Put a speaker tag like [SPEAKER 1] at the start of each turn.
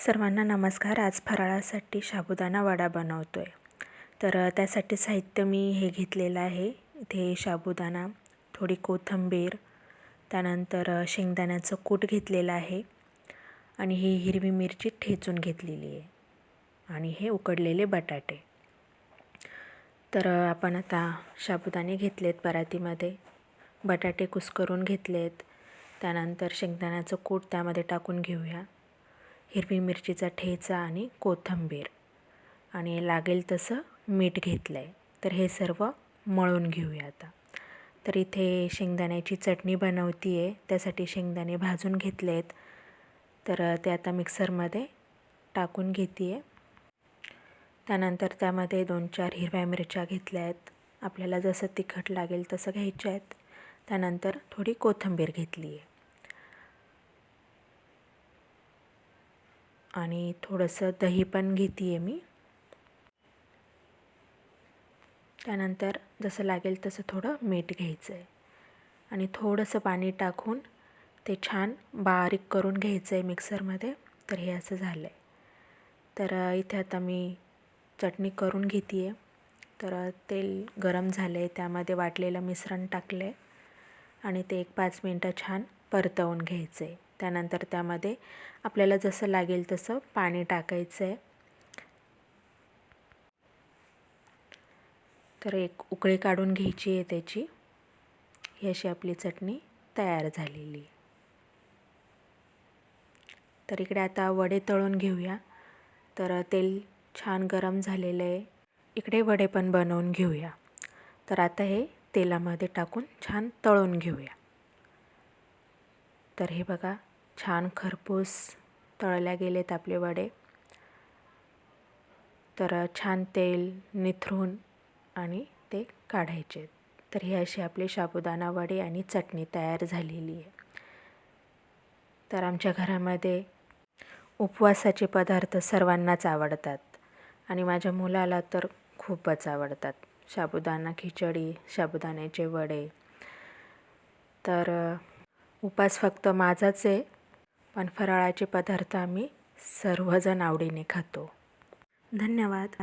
[SPEAKER 1] सर्वांना नमस्कार. आज फराळासाठी साबुदाणा वडा बनवतो आहे. तर त्यासाठी साहित्य मी हे घेतलेलं आहे. इथे साबुदाणा, थोडी कोथिंबीर, त्यानंतर शेंगदाण्याचं कूट घेतलेलं आहे आणि ही हिरवी मिरची ठेचून घेतलेली आहे आणि हे उकडलेले बटाटे. तर आपण आता साबुदाणे घेतलेत परातीमध्ये, बटाटे कुस्करून घेतलेत, त्यानंतर शेंगदाण्याचं कूट त्यामध्ये टाकून घेऊया, हिरवी मिरचीचा ठेचा आणि कोथिंबीर आणि लागेल तसं मीठ घेतलं आहे. तर हे सर्व मळून घेऊया आता. तर इथे शेंगदाण्याची चटणी बनवती आहे, त्यासाठी शेंगदाणे भाजून घेतले आहेत. तर ते आता मिक्सरमध्ये टाकून घेते आहे. त्यानंतर त्यामध्ये 2-4 हिरव्या मिरच्या घेतल्या आहेत, आपल्याला जसं तिखट लागेल तसं घ्यायच्या आहेत. त्यानंतर थोडी कोथिंबीर घेतली आहे आणि थोडंसं दही पण घेते आहे मी. त्यानंतर जसं लागेल तसं थोडं मीठ घ्यायचं आहे आणि थोडंसं पाणी टाकून ते छान बारीक करून घ्यायचं आहे मिक्सरमध्ये. तर हे असं झालं आहे. तर इथे आता मी चटणी करून घेते आहे. तर तेल गरम झालं आहे, त्यामध्ये वाटलेलं मिश्रण टाकलं आहे आणि ते 1-5 मिनटं छान परतवून घ्यायचं आहे. त्यानंतर त्यामध्ये आपल्याला जसं लागेल तसं पाणी टाकायचं आहे. तर एक उकळी काढून घ्यायची आहे त्याची. ही अशी आपली चटणी तयार झालेली आहे. तर इकडे आता वडे तळून घेऊया. तर तेल छान गरम झालेलं आहे, इकडे वडे पण बनवून घेऊया. तर आता हे तेलामध्ये टाकून छान तळून घेऊया. तर हे बघा, छान खरपूस तळल्या गेलेत आपले वडे. तर छान तेल निथरून आणि ते काढायचे. तर हे असे आपले साबुदाणा वडे आणि चटणी तयार झालेली आहे. तर आमच्या घरामध्ये उपवासाचे पदार्थ सर्वांनाच आवडतात आणि माझ्या मुलाला तर खूपच आवडतात. साबुदाणा खिचडी, साबुदाण्याचे वडे. तर उपवास फक्त माझाच आहे, पण फराळाचे पदार्थ आम्ही सर्वजण आवडीने खातो. धन्यवाद.